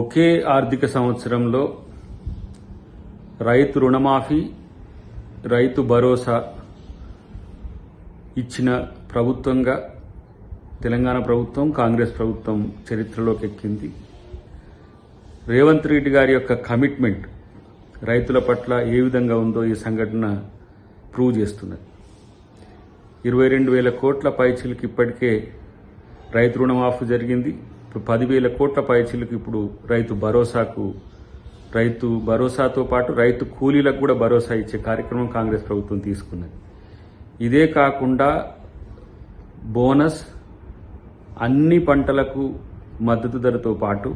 ఒకే ఆర్థిక సంవత్సరంలో రైతు రుణమాఫీ, రైతు భరోసా ఇచ్చిన ప్రభుత్వంగా తెలంగాణ ప్రభుత్వం, కాంగ్రెస్ ప్రభుత్వం చరిత్రలోకి ఎక్కింది. రేవంత్ రెడ్డి గారి యొక్క కమిట్మెంట్ రైతుల పట్ల ఏ విధంగా ఉందో ఈ సంఘటన ప్రూవ్ చేస్తున్నది. 22,000 కోట్ల పైచిలకు ఇప్పటికే రైతు రుణమాఫీ జరిగింది. ఇప్పుడు 10,000 కోట్ల పైచిలకు ఇప్పుడు రైతు భరోసాతో పాటు రైతు కూలీలకు కూడా భరోసా ఇచ్చే కార్యక్రమం కాంగ్రెస్ ప్రభుత్వం తీసుకున్నది. ఇదే కాకుండా బోనస్, అన్ని పంటలకు మద్దతు ధరతో పాటు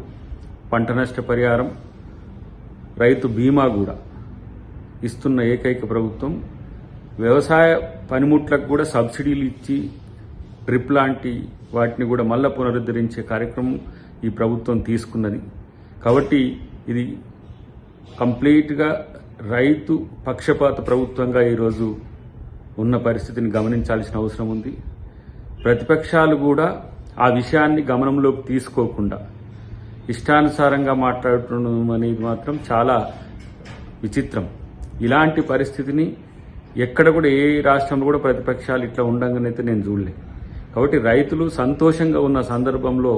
పంట నష్ట పరిహారం, రైతు బీమా కూడా ఇస్తున్న ఏకైక ప్రభుత్వం. వ్యవసాయ పనిముట్లకు కూడా సబ్సిడీలు ఇచ్చి డ్రిప్ లాంటి వాటిని కూడా మళ్ళా పునరుద్ధరించే కార్యక్రమం ఈ ప్రభుత్వం తీసుకున్నది. కాబట్టి ఇది కంప్లీట్గా రైతు పక్షపాత ప్రభుత్వంగా ఈరోజు ఉన్న పరిస్థితిని గమనించాల్సిన అవసరం ఉంది. ప్రతిపక్షాలు కూడా ఆ విషయాన్ని గమనంలోకి తీసుకోకుండా ఇష్టానుసారంగా మాట్లాడటం అనేది మాత్రం చాలా విచిత్రం. ఇలాంటి పరిస్థితిని ఎక్కడ కూడా ఏ రాష్ట్రంలో కూడా ప్రతిపక్షాలు ఇట్లా ఉండంగానైతే నేను చూడలేదు. కాబట్టి రైతులు సంతోషంగా ఉన్న సందర్భంలో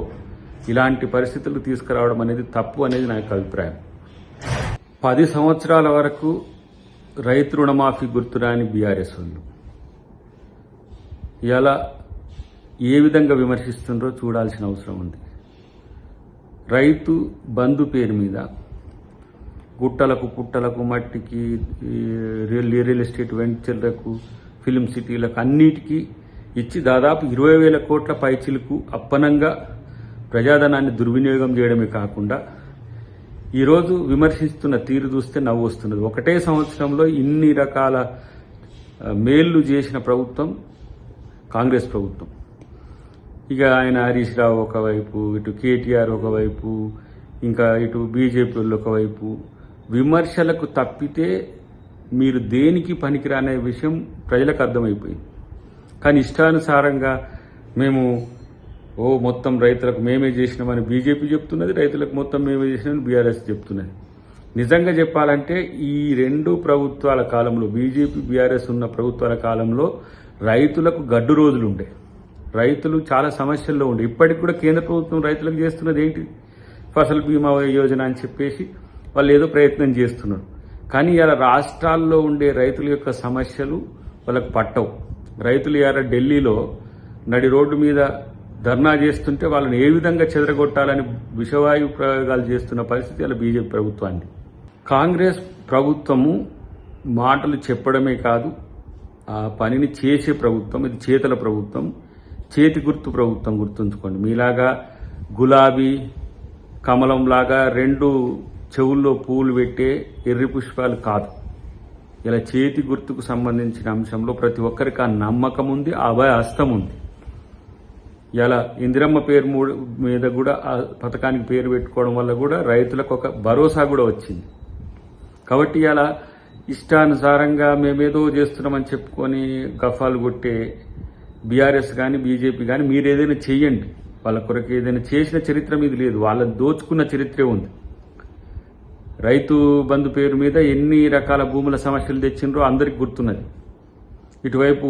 ఇలాంటి పరిస్థితులు తీసుకురావడం అనేది తప్పు అనేది నా యొక్క అభిప్రాయం. 10 సంవత్సరాల వరకు రైతు రుణమాఫీ గుర్తురాని బీఆర్ఎస్ వాళ్ళు ఇలా ఏ విధంగా విమర్శిస్తుండ్రో చూడాల్సిన అవసరం ఉంది. రైతు బంధు పేరు మీద గుట్టలకు, పుట్టలకు, మట్టికి, రియల్ ఎస్టేట్ వెంచర్లకు, ఫిలిం సిటీలకు అన్నిటికీ ఇచ్చి దాదాపు 20,000 కోట్ల పైచిలకు అప్పనంగా ప్రజాధనాన్ని దుర్వినియోగం చేయడమే కాకుండా ఈరోజు విమర్శిస్తున్న తీరు చూస్తే నవ్వు వస్తున్నది. ఒకటే సంవత్సరంలో ఇన్ని రకాల మేళ్లు చేసిన ప్రభుత్వం కాంగ్రెస్ ప్రభుత్వం. ఇక ఆయన హరీష్ రావు ఒకవైపు, ఇటు కేటీఆర్ ఒకవైపు, ఇంకా ఇటు బీజేపీ వాళ్ళు ఒకవైపు. విమర్శలకు తప్పితే మీరు దేనికి పనికిరానే విషయం ప్రజలకు అర్థమైపోయింది. కానీ ఇష్టానుసారంగా మేము మొత్తం రైతులకు మేమే చేసినామని బీజేపీ చెప్తున్నది, రైతులకు మొత్తం మేమే చేసినామని బీఆర్ఎస్ చెప్తున్నది. నిజంగా చెప్పాలంటే ఈ రెండు ప్రభుత్వాల కాలంలో, బీజేపీ బీఆర్ఎస్ ఉన్న ప్రభుత్వాల కాలంలో రైతులకు గడ్డు రోజులు ఉండే, రైతులు చాలా సమస్యల్లో ఉండే. ఇప్పటికి కూడా కేంద్ర ప్రభుత్వం రైతులకు చేస్తున్నది ఏంటి? ఫసల్ బీమా యోజన అని చెప్పేసి వాళ్ళు ఏదో ప్రయత్నం చేస్తున్నారు. కానీ ఇలా రాష్ట్రాల్లో ఉండే రైతుల యొక్క సమస్యలు వాళ్ళకు పట్టవు. రైతులు ఇలా ఢిల్లీలో నడి రోడ్డు మీద ధర్నా చేస్తుంటే వాళ్ళని ఏ విధంగా చెదరగొట్టాలని విషవాయు ప్రయోగాలు చేస్తున్న పరిస్థితి అలా బీజేపీ ప్రభుత్వాన్ని. కాంగ్రెస్ ప్రభుత్వము మాటలు చెప్పడమే కాదు, ఆ పనిని చేసే ప్రభుత్వం. ఇది చేతల ప్రభుత్వం, చేతి గుర్తు ప్రభుత్వం. గుర్తుంచుకోండి, మీలాగా గులాబీ కమలంలాగా 2 చెవుల్లో పూలు పెట్టే ఎర్రి పుష్పాలు కాదు. ఇలా చేతి గుర్తుకు సంబంధించిన అంశంలో ప్రతి ఒక్కరికి ఆ నమ్మకం ఉంది, ఆ అభయ హస్తం ఉంది. ఇలా ఇందిరమ్మ పేరు మీద కూడా ఆ పథకానికి పేరు పెట్టుకోవడం వల్ల కూడా రైతులకు ఒక భరోసా కూడా వచ్చింది. కాబట్టి ఇలా ఇష్టానుసారంగా మేమేదో చేస్తున్నామని చెప్పుకొని గఫాలు కొట్టే బీఆర్ఎస్ కానీ బీజేపీ కానీ మీరు ఏదైనా చెయ్యండి. వాళ్ళ కొరకు ఏదైనా చేసిన చరిత్ర మీద లేదు, వాళ్ళని దోచుకున్న చరిత్రే ఉంది. రైతు బంధు పేరు మీద ఎన్ని రకాల భూముల సమస్యలు తెచ్చిండ్రో అందరికి గుర్తున్నది. ఇటువైపు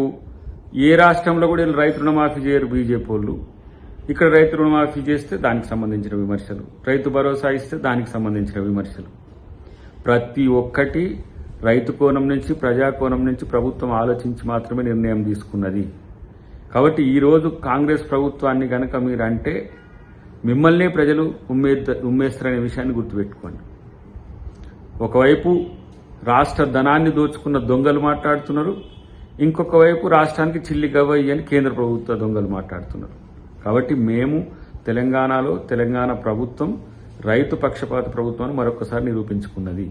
ఏ రాష్ట్రంలో కూడా రైతు రుణమాఫీ చేయరు బీజేపీ వాళ్ళు. ఇక్కడ రైతు రుణమాఫీ చేస్తే దానికి సంబంధించిన విమర్శలు, రైతు భరోసా ఇస్తే దానికి సంబంధించిన విమర్శలు. ప్రతి ఒక్కటి రైతు కోణం నుంచి, ప్రజా కోణం నుంచి ప్రభుత్వం ఆలోచించి మాత్రమే నిర్ణయం తీసుకున్నది. కాబట్టి ఈరోజు కాంగ్రెస్ ప్రభుత్వాన్ని గనక మీరు అంటే మిమ్మల్నే ప్రజలు ఉమ్మేస్తారనే విషయాన్ని గుర్తుపెట్టుకోండి. ఒకవైపు రాష్ట్ర ధనాన్ని దోచుకున్న దొంగలు మాట్లాడుతున్నారు, ఇంకొక వైపు రాష్ట్రానికి చిల్లి గవ్వయ్య అని కేంద్ర ప్రభుత్వ దొంగలు మాట్లాడుతున్నారు. కాబట్టి మేము తెలంగాణ ప్రభుత్వం రైతు పక్షపాత ప్రభుత్వాన్ని మరొకసారి నిరూపించుకున్నది.